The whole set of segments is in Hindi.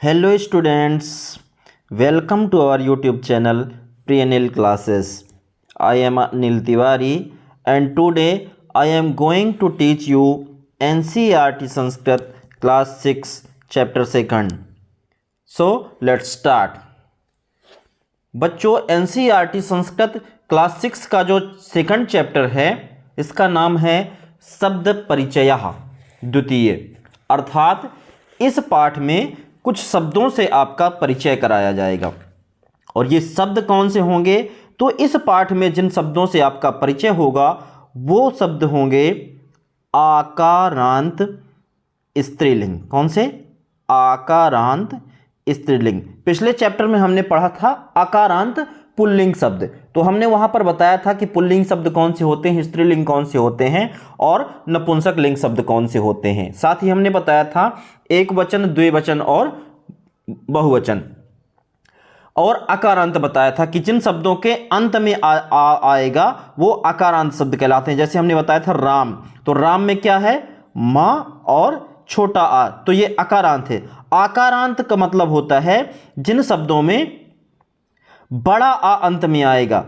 Hello students, welcome to our YouTube channel PNL classes. I am Anil Tiwari and today I am going to teach you NCERT Sanskrit class 6 chapter 2. So let's start. बच्चों NCERT संस्कृत क्लास 6 का जो सेकंड चैप्टर है इसका नाम है शब्द परिचयः द्वितीय, अर्थात इस पाठ में कुछ शब्दों से आपका परिचय कराया जाएगा। और ये शब्द कौन से होंगे? तो इस पाठ में जिन शब्दों से आपका परिचय होगा वो शब्द होंगे आकारांत स्त्रीलिंग। कौन से? आकारांत स्त्रीलिंग। पिछले चैप्टर में हमने पढ़ा था आकारांत पुल्लिंग शब्द, तो हमने वहां पर बताया था कि पुल्लिंग शब्द कौन से होते हैं, स्त्रीलिंग कौन से होते हैं और नपुंसक लिंग शब्द कौन से होते हैं। साथ ही हमने बताया था एक वचन, द्विवचन और बहुवचन। और आकारांत बताया था कि जिन शब्दों के अंत में आएगा वो आकारांत शब्द कहलाते हैं। जैसे हमने बताया था राम, तो राम में क्या है? मां और छोटा आ, तो ये आकारांत है। आकारांत का मतलब होता है जिन शब्दों में बड़ा आ अंत में आएगा।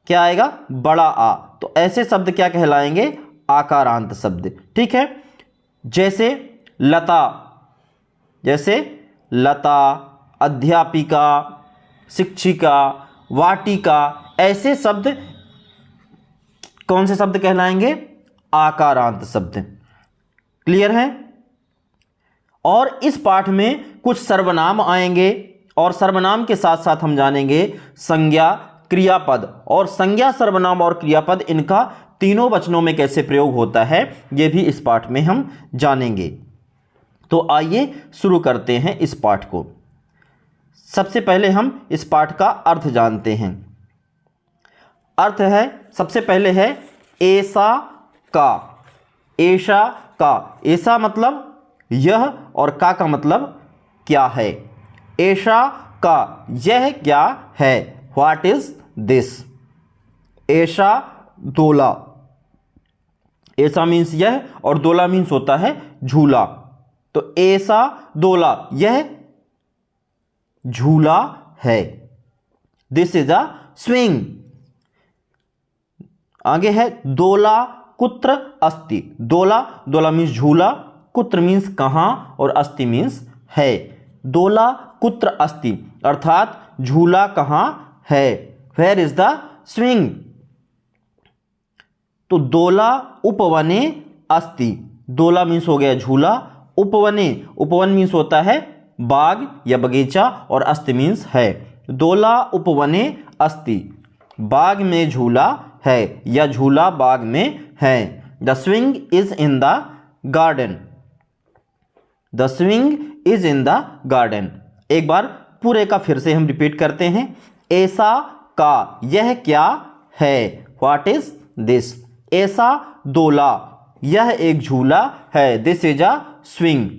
क्या आएगा? बड़ा आ। तो ऐसे शब्द क्या कहलाएंगे? आकारांत शब्द। ठीक है। जैसे लता, जैसे लता, अध्यापिका, शिक्षिका, वाटिका, ऐसे शब्द कौन से शब्द कहलाएंगे? आकारांत शब्द। क्लियर है? और इस पाठ में कुछ सर्वनाम आएंगे और सर्वनाम के साथ साथ हम जानेंगे संज्ञा, क्रियापद। और संज्ञा, सर्वनाम और क्रियापद इनका तीनों वचनों में कैसे प्रयोग होता है ये भी इस पाठ में हम जानेंगे। तो आइए शुरू करते हैं इस पाठ को। सबसे पहले हम इस पाठ का अर्थ जानते हैं। अर्थ है, सबसे पहले है ऐसा का। ऐसा का, ऐसा मतलब यह और का मतलब क्या है। ऐसा का, यह क्या है। What is this. ऐसा दोला, ऐसा मीन्स यह और दोला मीन्स होता है झूला। तो ऐसा दोला, यह झूला है। This is a swing. आगे है दोला कुत्र अस्ति। दोला, दोला मीन्स झूला, कुत्र मीन्स कहां और अस्ति मीन्स है। दोला कुत्र अस्ति, अर्थात झूला कहां है। Where is the swing. तो दोला उपवने अस्ति। दोला मीन्स हो गया झूला, उपवने, उपवन मीन्स होता है बाग या बगीचा और अस्ति मीन्स है। दोला उपवने अस्ति, बाग में झूला है या झूला बाग में है। The swing is in the garden. The swing is in the garden. एक बार पूरे का फिर से हम रिपीट करते हैं। ऐसा का, यह क्या है। What is this. ऐसा दोला, यह एक झूला है। This is a swing.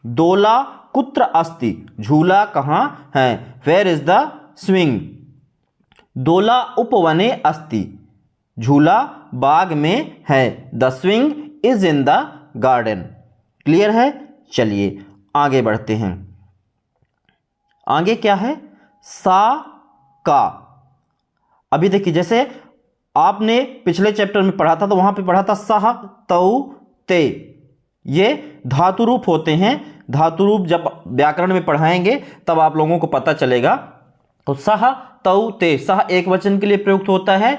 दोला कुत्र अस्ति, झूला कहां है। Where is the swing. दोला उपवने अस्ति, झूला बाग में है। The swing is in the garden. Clear है? चलिए आगे बढ़ते हैं। आगे क्या है? सा का। अभी देखिए, जैसे आपने पिछले चैप्टर में पढ़ा था तो वहां पे पढ़ा था सह, तौ, ते। ये धातु रूप होते हैं। धातु रूप जब व्याकरण में पढ़ाएंगे तब आप लोगों को पता चलेगा। तो सह, तौ, ते। सह एक वचन के लिए प्रयुक्त होता है,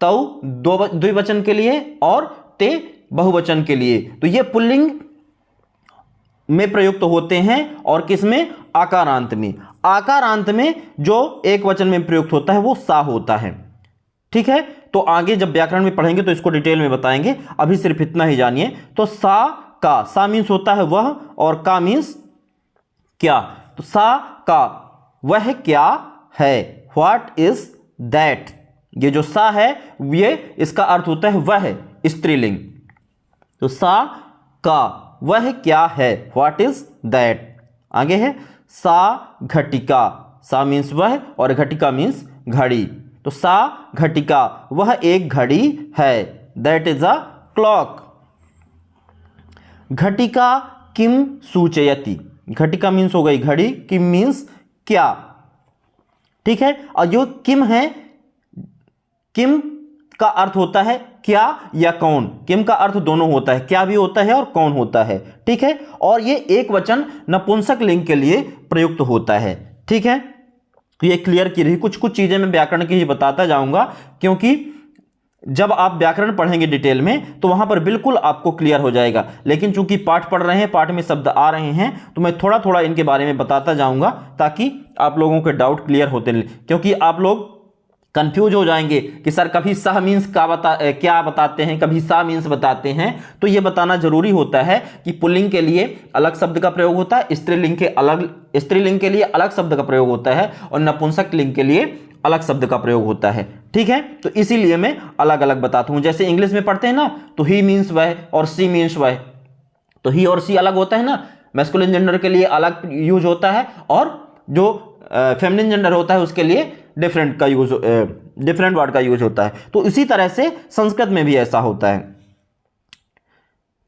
तौ द्विवचन के लिए और ते बहुवचन के लिए। तो ये पुल्लिंग में प्रयुक्त होते हैं और किसमें? आकारांत में। आकारांत में जो एक वचन में प्रयुक्त होता है वो सा होता है। ठीक है। तो आगे जब व्याकरण में पढ़ेंगे तो इसको डिटेल में बताएंगे, अभी सिर्फ इतना ही जानिए। तो सा का, सा मीन्स होता है वह और का मीन्स क्या। तो सा का, वह क्या है। What is that. ये जो सा है ये इसका अर्थ होता है वह, स्त्रीलिंग। तो सा का, वह क्या है। What is that. आगे है सा घटिका। सा मीन्स वह और घटिका मीन्स घड़ी। तो सा घटिका, वह एक घड़ी है। That is a clock. घटिका किम सूचयति। घटिका मीन्स हो गई घड़ी, किम मीन्स क्या, ठीक है। और जो किम है, किम का अर्थ होता है क्या या कौन। किम का अर्थ दोनों होता है, क्या भी होता है और कौन होता है, ठीक है। और ये एक वचन नपुंसक लिंग के लिए प्रयुक्त होता है, ठीक है। तो ये क्लियर की रही। कुछ कुछ चीजें मैं व्याकरण की ही बताता जाऊंगा, क्योंकि जब आप व्याकरण पढ़ेंगे डिटेल में तो वहां पर बिल्कुल आपको क्लियर हो जाएगा। लेकिन चूंकि पाठ पढ़ रहे हैं, पाठ में शब्द आ रहे हैं, तो मैं थोड़ा थोड़ा इनके बारे में बताता जाऊंगा ताकि आप लोगों के डाउट क्लियर होते रहें। क्योंकि आप लोग कंफ्यूज हो जाएंगे कि सर कभी सह मीन्स क्या बताते हैं, कभी सा मीन्स बताते हैं। तो ये बताना जरूरी होता है कि पुल्लिंग के लिए अलग शब्द का प्रयोग होता है, स्त्रीलिंग के लिए अलग शब्द का प्रयोग होता है, और नपुंसक लिंग के लिए अलग शब्द का प्रयोग होता है, ठीक है। तो इसीलिए मैं अलग अलग बताता हूं। जैसे इंग्लिश में पढ़ते हैं ना, तो ही मीन्स वह और सी मीन्स वह, तो ही और सी अलग होता है ना, मैस्कुलिन जेंडर के लिए अलग यूज होता है, और जो फेमिनिन जेंडर होता है उसके लिए डिफरेंट वर्ड का यूज होता है। तो इसी तरह से संस्कृत में भी ऐसा होता है।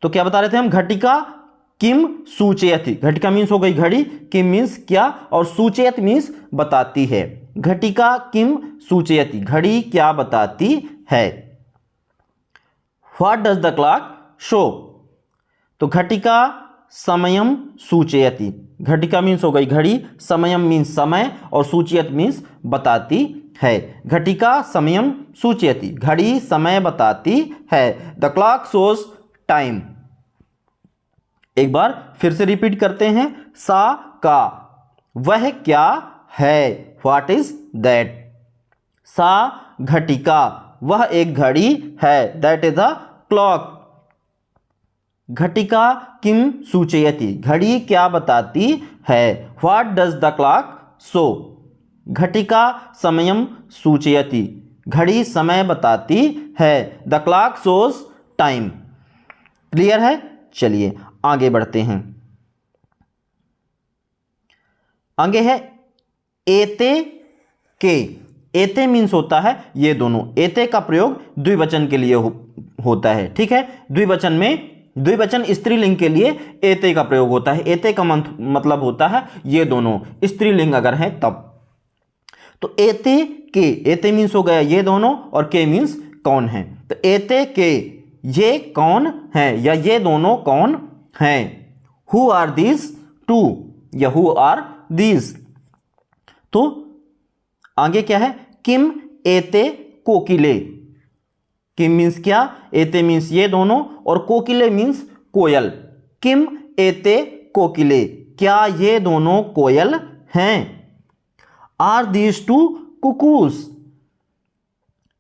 तो क्या बता रहे थे हम, घटिका किम सूचयति, घटिका मीन्स हो गई घड़ी, किम मीन्स क्या, और सूचयत मीन्स बताती है। घटिका किम सूचयति, घड़ी क्या बताती है। What does the clock show, तो घटिका समयम सूचयति, घटिका मीन्स हो गई घड़ी, समयम मीन्स समय, और सूचयत मीन्स बताती है। घटिका समयम सूचयति, घड़ी समय बताती है। द क्लॉक शोज टाइम, एक बार फिर से रिपीट करते हैं, सा का, वह क्या है, व्हाट इज दैट। सा घटिका, वह एक घड़ी है, दैट इज अ क्लॉक। घटिका किम सूचयति, घड़ी क्या बताती है। What does the clock show, घटिका समयम सूचयति, घड़ी समय बताती है। The clock shows time. Clear है। चलिए आगे बढ़ते हैं। आगे है एते के। एते मीन्स होता है ये दोनों। एते का प्रयोग द्विवचन के लिए होता है, ठीक है। द्विवचन स्त्रीलिंग के लिए एते का प्रयोग होता है। एते का मतलब होता है ये दोनों, स्त्रीलिंग अगर है तब। तो एते के, एते मीन्स हो गया ये दोनों, और के मीन्स कौन है। तो एते के, ये कौन है या ये दोनों कौन हैं। हु आर दीज टू, या हु आर दीज। तो आगे क्या है, किम एते कोकिले। किम मीन्स क्या, एते मीन्स ये दोनों, और कोकिले मीन्स कोयल। किम एते कोकिले, क्या ये दोनों कोयल हैं। आर दीज टू कुकूज,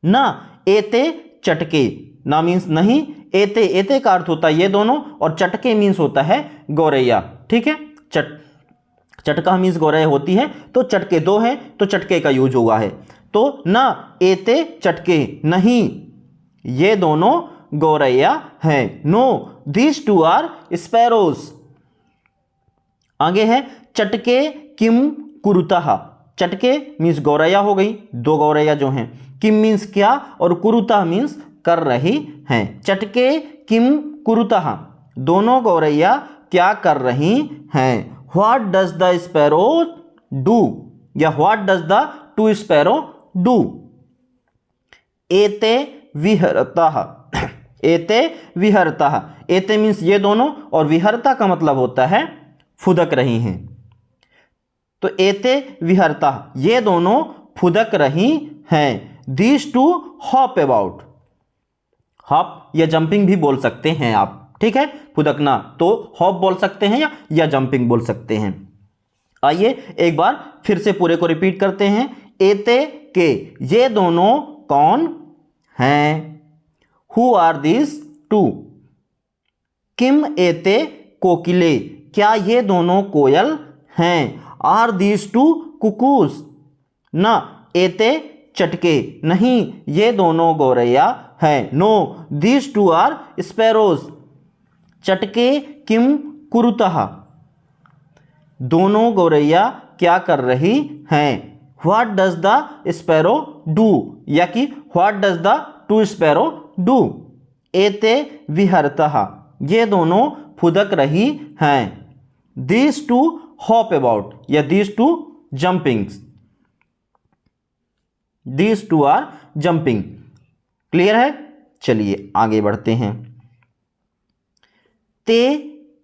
ना एते चटके, ना मीन्स नहीं, एते, एते का अर्थ होता है ये दोनों, और चटके मीन्स होता है गौरैया, ठीक है। चटका मीन्स गौरैया होती है, तो चटके दो है तो चटके का यूज हुआ है। तो ना एते चटके, नहीं ये दोनों गौरैया हैं। No these two are sparrows. आगे है चटके किम कुरुतः। चटके मीन्स गौरैया हो गई, दो गौरैया जो हैं। किम मीन्स क्या, और कुरुतः मीन्स कर रही हैं। चटके किम कुरुतः, दोनों गौरैया क्या कर रही हैं। What does the sparrow do, या what does the two sparrow do. एते विहरतः, एते विहरतः, एते मीन्स ये दोनों, और विहरता का मतलब होता है फुदक रही हैं। तो एते विहरतः, ये दोनों फुदक रही हैं। These two hop about, hop या जंपिंग भी बोल सकते हैं आप, ठीक है। फुदकना तो हॉप बोल सकते हैं या जंपिंग बोल सकते हैं। आइए एक बार फिर से पूरे को रिपीट करते हैं। एते के, ये दोनों कौन हैं। Who are this two. किम एते कोकिले, क्या ये दोनों कोयल हैं। आर दिस टू कुकूज, ना एते चटके, नहीं ये दोनों गौरैया हैं। No these two are sparrows. चटके किम कुरुतः, दोनों गौरैया क्या कर रही हैं। What does the sparrow do, या कि what does the two sparrow do. एते विहरतः, ये दोनों फुदक रही हैं। दीज टू हॉप अबाउट या these two jumping, these two are jumping. Clear है? चलिए आगे बढ़ते हैं।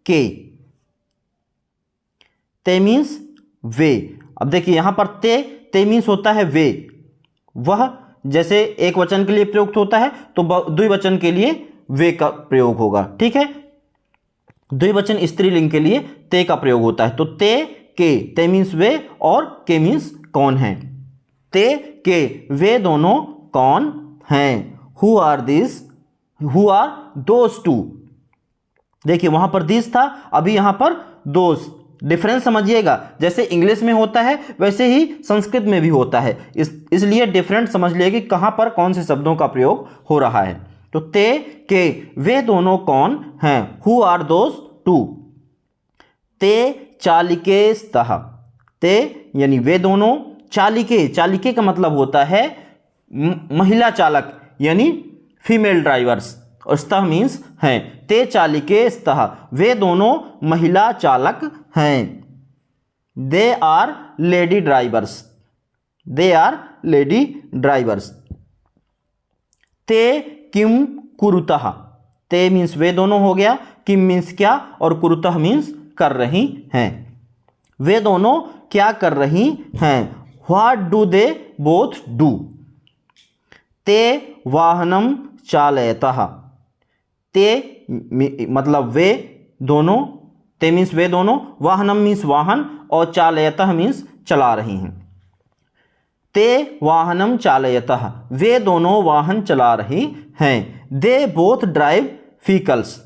के ते मीन्स वे। अब देखिए यहां पर ते मीन्स होता है वे, वह जैसे एक वचन के लिए प्रयुक्त होता है तो द्विवचन के लिए वे का प्रयोग होगा। ठीक है, द्विवचन स्त्रीलिंग के लिए ते का प्रयोग होता है। तो ते मीन्स वे और के मीन्स कौन है। ते के वे दोनों कौन हैं। Who are this, who are those two. देखिए वहां पर दिस था, अभी यहां पर दोस। डिफरेंस समझिएगा, जैसे इंग्लिश में होता है वैसे ही संस्कृत में भी होता है, इसलिए डिफरेंट समझ लिए कि कहां पर कौन से शब्दों का प्रयोग हो रहा है। तो ते के वे दोनों कौन हैं। Who are those two. ते चालिके स्तः, ते यानी वे दोनों, चालिके का मतलब होता है महिला चालक यानी फीमेल ड्राइवर्स, और स्तः मीन्स हैं। ते चालिके स्तः, वे दोनों महिला चालक हैं। They are lady drivers, they are lady drivers. ते किम कुरुतः, ते मीन्स वे दोनों हो गया, किम मीन्स क्या, और कुरुतः मीन्स कर रही हैं। वे दोनों क्या कर रही हैं। What do they both do. ते वाहनम चालयतः, ते मतलब वे दोनों, ते मीन्स वे दोनों, वाहनम मीन्स वाहन, और चालयतः मीन्स चला रही हैं। ते वाहनम चालयतः, वे दोनों वाहन चला रही हैं। They both drive vehicles.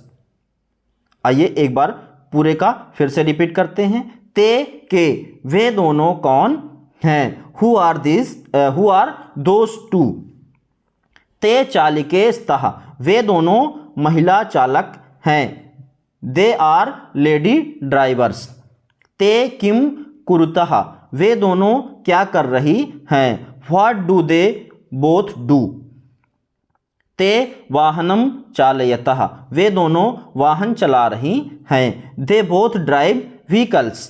आइए एक बार पूरे का फिर से रिपीट करते हैं। ते के वे दोनों कौन हैं। Who are this, who are those two. ते चालिके स्तः, वे दोनों महिला चालक हैं। They are lady drivers. ते किम कुरुतः, वे दोनों क्या कर रही हैं। What do they both do. ते वाहनम चालयतः, वे दोनों वाहन चला रही हैं। They both drive vehicles.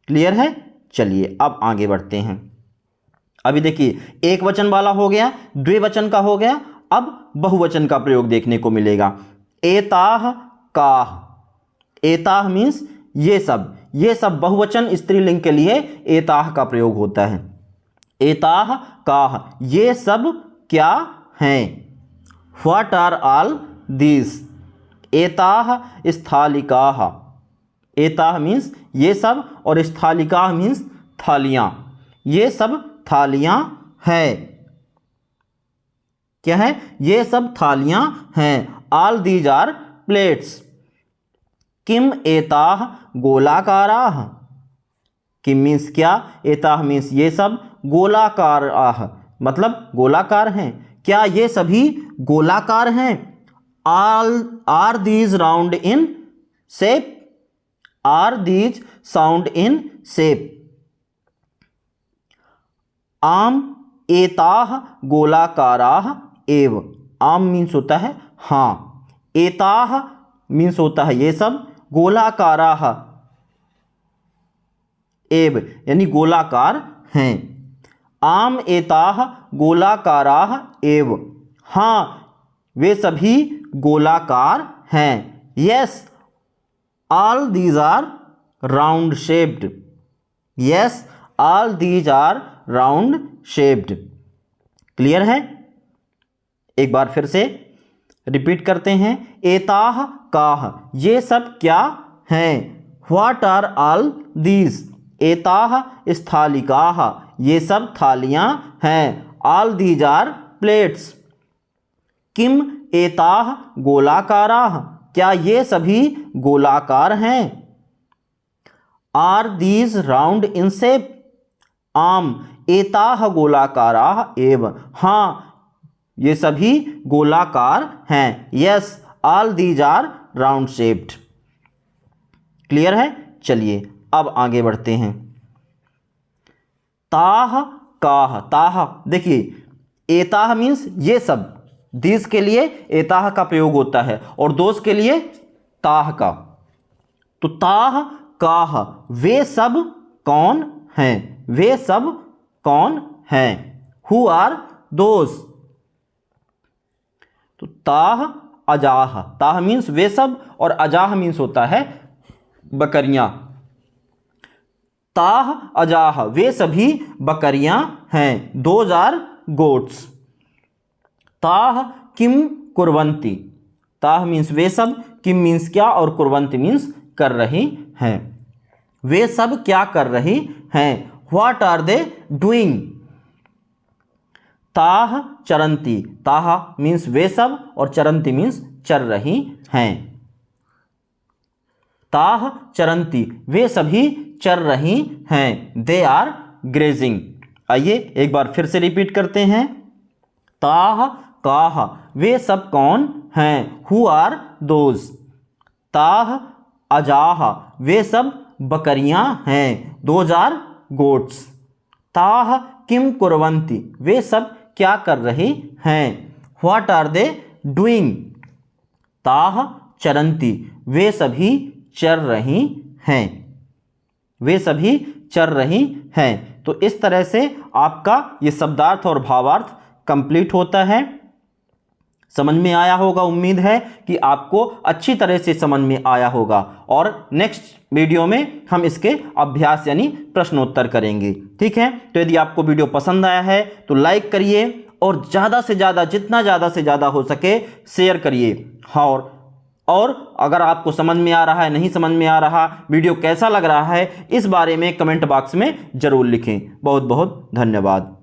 Clear है? चलिए अब आगे बढ़ते हैं। अभी देखिए एक वचन वाला हो गया, द्विवचन का हो गया, अब बहुवचन का प्रयोग देखने को मिलेगा। एताह काह, एताह मीन्स ये सब, ये सब बहुवचन स्त्रीलिंग के लिए एताह का प्रयोग होता है। एताह काह, ये सब क्या हैं। What are all this. एताह स्थालिकाः, एताह मीन्स ये सब, और स्थालिकाः मीन्स थालियाँ, ये सब थालियाँ हैं। क्या है? ये सब थालियाँ हैं। All these are plates. किम एताह गोलाकाराः, किम मीन्स क्या, एताह मीन्स ये सब, गोलाकाराः मतलब गोलाकार हैं। क्या ये सभी गोलाकार हैं। Are these round in shape, are these sound in shape. आम एताह गोलाकाराः एव, आम मीन्स होता है हाँ, एताह मीन्स होता है ये सब, गोलाकाराः एव यानी गोलाकार हैं। आम एताह गोलाकाराः एव, हाँ वे सभी गोलाकार हैं। Yes all these are round shaped, yes all these are round shaped. Clear है? एक बार फिर से रिपीट करते हैं। एताह काह, ये सब क्या हैं। व्हाट आर ऑल दीज, एताह स्थालिकाः, ये सब थालियाँ हैं। All these are plates. किम एताह गोलाकाराः, क्या ये सभी गोलाकार हैं। Are these round in shape. आम एताह गोलाकाराः एव, हाँ ये सभी गोलाकार हैं। Yes all these are round shaped. Clear है? चलिए अब आगे बढ़ते हैं। ताह काह, ताह देखिए एताह मीन्स ये सब, दीज के लिए एताह का प्रयोग होता है और दोष के लिए ताह का। तो ताह काह वे सब कौन हैं, वे सब कौन हैं, हु आर दोज। तो ताह अजाह, ताह मीन्स वे सब और अजाह मीन्स होता है बकरियां। ताह अजाह वे सभी बकरियां हैं, दोज आर गोट्स। ताह किम कुर्वंती, ताह मीन्स वे सब, किम मीन्स क्या और कुर्वंती मीन्स कर रही हैं, वे सब क्या कर रही हैं, व्हाट आर दे डूइंग। ताह चरंती, ताह मीन्स वे सब और चरंती मीन्स चर रही हैं। ताह चरंती वे सभी चर रही हैं, दे आर ग्रेजिंग। आइए एक बार फिर से रिपीट करते हैं। ताह काह वे सब कौन हैं, हु आर दोज। ताह अजाह वे सब बकरियां हैं, दोज आर गोट्स। ताह किम कुर्वंती वे सब क्या कर रही हैं, व्हाट आर दे डूइंग। ताह चरंती वे सभी चर रही हैं, वे सभी चर रही हैं। तो इस तरह से आपका ये शब्दार्थ और भावार्थ कंप्लीट होता है। समझ में आया होगा, उम्मीद है कि आपको अच्छी तरह से समझ में आया होगा। और नेक्स्ट वीडियो में हम इसके अभ्यास यानी प्रश्नोत्तर करेंगे। ठीक है, तो यदि आपको वीडियो पसंद आया है तो लाइक करिए और ज़्यादा से ज़्यादा, जितना ज़्यादा से ज़्यादा हो सके शेयर करिए। और अगर आपको समझ में आ रहा है, नहीं समझ में आ रहा, वीडियो कैसा लग रहा है, इस बारे में कमेंट बॉक्स में ज़रूर लिखें। बहुत बहुत धन्यवाद।